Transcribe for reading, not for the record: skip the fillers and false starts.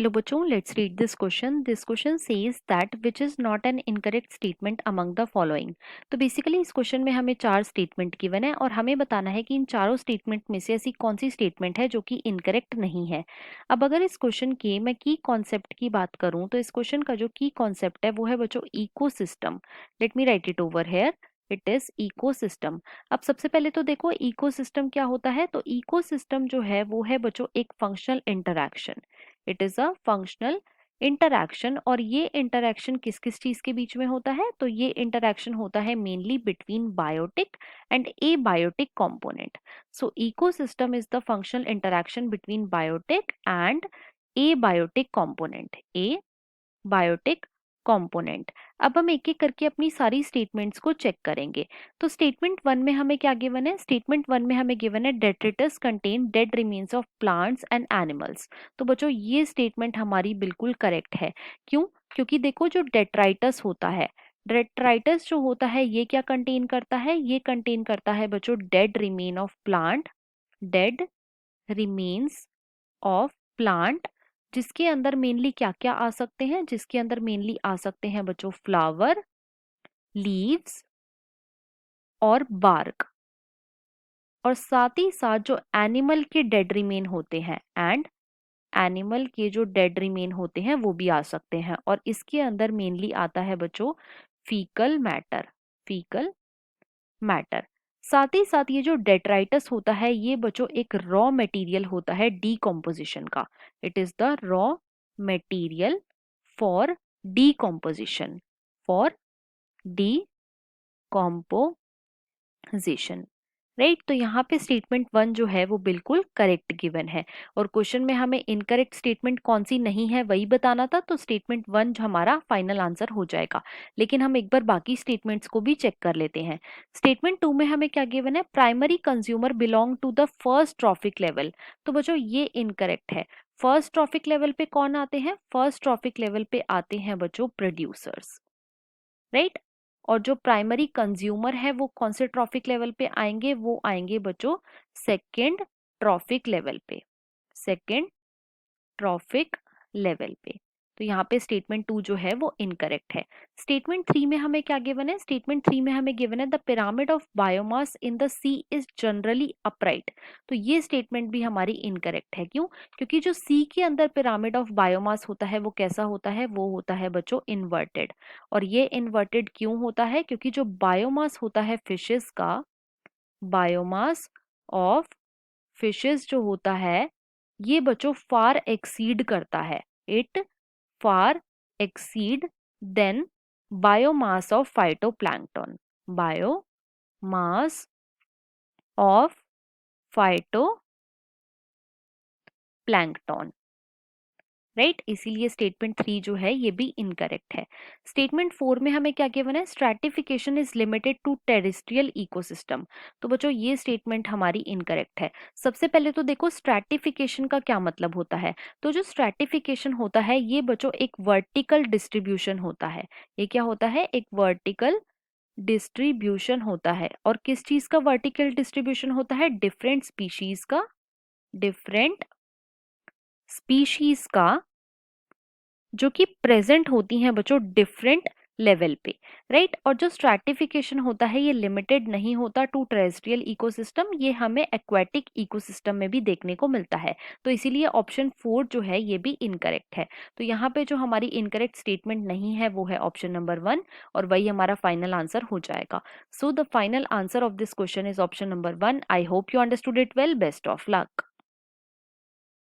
Hello बच्चों, let's read this question. This question says that which is not an incorrect statement among the following. तो basically इस question में हमें चार statement given है और हमें बताना है कि इन चारों स्टेटमेंट में से ऐसी कौन सी स्टेटमेंट है जो कि इनकरेक्ट नहीं है। अब अगर इस क्वेश्चन के मैं की कॉन्सेप्ट की बात करूं तो इस क्वेश्चन का जो की कॉन्सेप्ट है वो है बच्चों ecosystem. Let me right it over here. It is ecosystem. अब सबसे पहले तो देखो इकोसिस्टम क्या होता है। तो इकोसिस्टम जो है वो है बच्चों एक functional interaction. It is a functional interaction. और ये इंटरैक्शन किस किस चीज के बीच में होता है। तो ये इंटरैक्शन होता है mainly between biotic and abiotic component. So ecosystem is the functional interaction between biotic and abiotic component. Abiotic component. अब हम एक एक करके अपनी सारी स्टेटमेंट्स को चेक करेंगे। तो स्टेटमेंट वन में हमें क्या गिवन है। स्टेटमेंट वन में हमें गिवन है detritus contain dead remains of plants and animals. तो बच्चों ये स्टेटमेंट हमारी बिल्कुल करेक्ट है। क्यों? क्योंकि देखो जो डेट्राइटस होता है, डेट्राइटस जो होता है ये क्या कंटेन करता है। ये कंटेन करता है बच्चों dead remain of plant, dead remains of plant, जिसके अंदर मेनली क्या क्या आ सकते हैं। जिसके अंदर मेनली आ सकते हैं बच्चों फ्लावर, लीव्स और बार्क। और साथ ही साथ जो एनिमल के डेड रिमेन होते हैं एंड एनिमल के जो डेड रिमेन होते हैं वो भी आ सकते हैं। और इसके अंदर मेनली आता है बच्चों फीकल मैटर, फीकल मैटर। साथ ही साथ ये जो डेट्राइटस होता है ये बच्चों एक रॉ मटेरियल होता है डीकॉम्पोजिशन का। It is the raw material for decomposition, for decomposition. Right. तो यहाँ पे स्टेटमेंट वन जो है वो बिल्कुल करेक्ट गिवन है। और क्वेश्चन में हमें इनकरेक्ट स्टेटमेंट कौन सी नहीं है वही बताना था। तो स्टेटमेंट वन हमारा फाइनल आंसर हो जाएगा। लेकिन हम एक बार बाकी स्टेटमेंट्स को भी चेक कर लेते हैं। स्टेटमेंट टू में हमें क्या गिवन है। Primary consumer belong to the first trophic level. तो बच्चों ये इनकरेक्ट है। फर्स्ट ट्रॉफिक लेवल पे कौन आते हैं। फर्स्ट ट्रॉफिक लेवल पे आते हैं बच्चों प्रोड्यूसर्स। राइट। और जो प्राइमरी कंज्यूमर है वो कौन से ट्रॉफिक लेवल पे आएंगे। वो आएंगे बच्चों सेकेंड ट्रॉफिक लेवल पे, सेकेंड ट्रॉफिक लेवल पे। तो यहाँ पे स्टेटमेंट टू जो है वो इनकरेक्ट है। स्टेटमेंट थ्री में हमें क्या गिवन है। स्टेटमेंट थ्री में हमें गिवन है the pyramid of biomass in the sea is generally upright. तो ये स्टेटमेंट भी हमारी इनकरेक्ट है। क्यों? क्योंकि जो सी के अंदर पिरामिड ऑफ बायोमास होता है वो कैसा होता है। वो होता है बच्चों इन्वर्टेड। और ये इन्वर्टेड क्यों होता है। क्योंकि जो बायोमास होता है फिशेस का, बायोमास ऑफ फिशेस जो होता है ये बच्चों फार एक्सीड करता है। It far exceed then biomass of phytoplankton, biomass of phytoplankton. Right. इसीलिए स्टेटमेंट थ्री जो है ये भी इनकरेक्ट है। स्टेटमेंट फोर में हमें क्या गिवन है। Stratification is limited to terrestrial ecosystem. तो बच्चों ये स्टेटमेंट हमारी इनकरेक्ट है। सबसे पहले तो देखो स्ट्रैटिफिकेशन का क्या मतलब होता है। तो जो स्ट्रैटिफिकेशन होता है ये बच्चों एक वर्टिकल डिस्ट्रीब्यूशन होता है। ये क्या होता है। एक वर्टिकल डिस्ट्रीब्यूशन होता है। और किस चीज का वर्टिकल डिस्ट्रीब्यूशन होता है। डिफरेंट स्पीशीज का, डिफरेंट स्पीशीज का जो कि प्रेजेंट होती हैं बच्चों डिफरेंट लेवल पे। राइट। और जो स्ट्रैटिफिकेशन होता है ये लिमिटेड नहीं होता टू टेरेस्ट्रियल इकोसिस्टम, ये हमें एक्वेटिक इकोसिस्टम में भी देखने को मिलता है। तो इसीलिए ऑप्शन फोर जो है ये भी इनकरेक्ट है। तो यहाँ पे जो हमारी इनकरेक्ट स्टेटमेंट नहीं है वो है ऑप्शन नंबर वन। और वही हमारा फाइनल आंसर हो जाएगा। So the final answer of this question is option number one. I hope you understood it well. Best of luck.